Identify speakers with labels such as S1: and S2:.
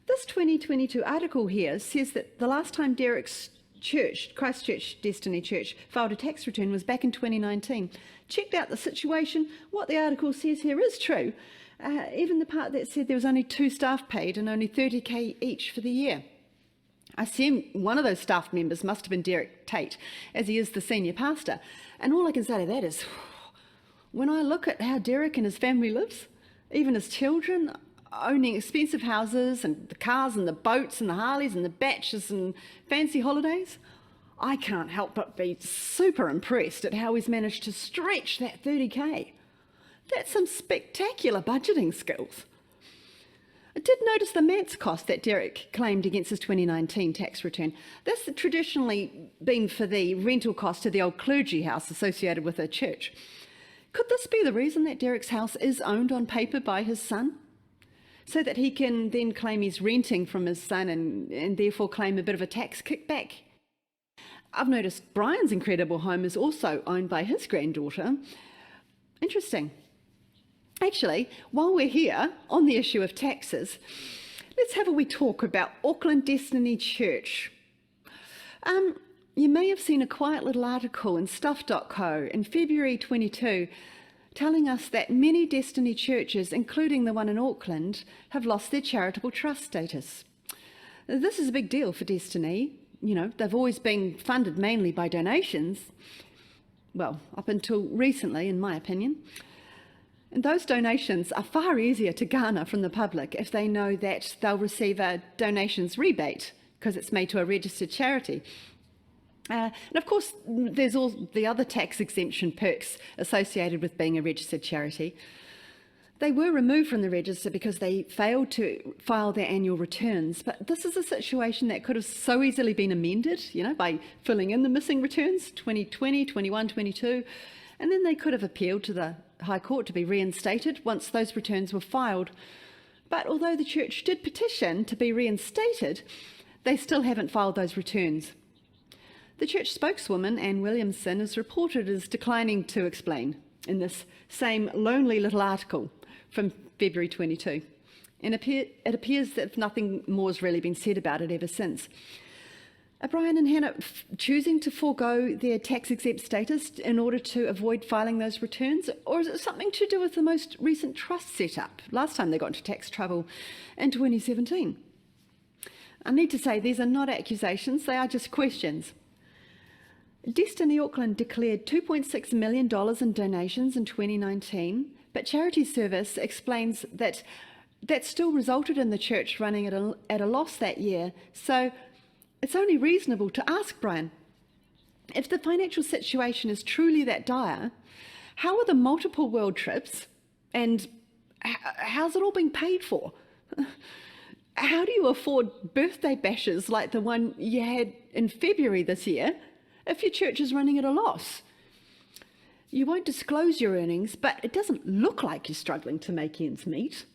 S1: This 2022 article here says that the last time Derek's church, Christchurch Destiny Church, filed a tax return was back in 2019. Checked out the situation. What the article says here is true. Even the part that said there was only 2 staff paid and only $30,000 each for the year. I assume one of those staff members must have been Derek Tate, as he is the senior pastor. And all I can say to that is, when I look at how Derek and his family lives, even his children, owning expensive houses and the cars and the boats and the Harleys and the batches and fancy holidays, I can't help but be super impressed at how he's managed to stretch that $30,000. That's some spectacular budgeting skills. I did notice the manse cost that Derek claimed against his 2019 tax return. That's traditionally been for the rental cost of the old clergy house associated with a church. Could this be the reason that Derek's house is owned on paper by his son? So that he can then claim he's renting from his son and therefore claim a bit of a tax kickback? I've noticed Brian's incredible home is also owned by his granddaughter. Interesting. Actually, while we're here on the issue of taxes, let's have a wee talk about Auckland Destiny Church. You may have seen a quiet little article in stuff.co in February 22 telling us that many Destiny churches, including the one in Auckland, have lost their charitable trust status. This is a big deal for Destiny. You know, they've always been funded mainly by donations. Well, up until recently, in my opinion. And those donations are far easier to garner from the public if they know that they'll receive a donations rebate because it's made to a registered charity. And of course, there's all the other tax exemption perks associated with being a registered charity. They were removed from the register because they failed to file their annual returns, but this is a situation that could have so easily been amended, you know, by filling in the missing returns, 2020, 21, 22, and then they could have appealed to the High Court to be reinstated once those returns were filed. But although the church did petition to be reinstated, they still haven't filed those returns. The church spokeswoman, Anne Williamson, is reported as declining to explain in this same lonely little article from February 22. And it appears that nothing more has really been said about it ever since. Are Brian and Hannah choosing to forego their tax-exempt status in order to avoid filing those returns? Or is it something to do with the most recent trust setup, last time they got into tax trouble in 2017? I need to say these are not accusations, they are just questions. Destiny Auckland declared $2.6 million in donations in 2019, but Charity Service explains that that still resulted in the church running at a loss that year. So it's only reasonable to ask Brian, if the financial situation is truly that dire, how are the multiple world trips and how's it all being paid for? How do you afford birthday bashes like the one you had in February this year if your church is running at a loss? You won't disclose your earnings, but it doesn't look like you're struggling to make ends meet.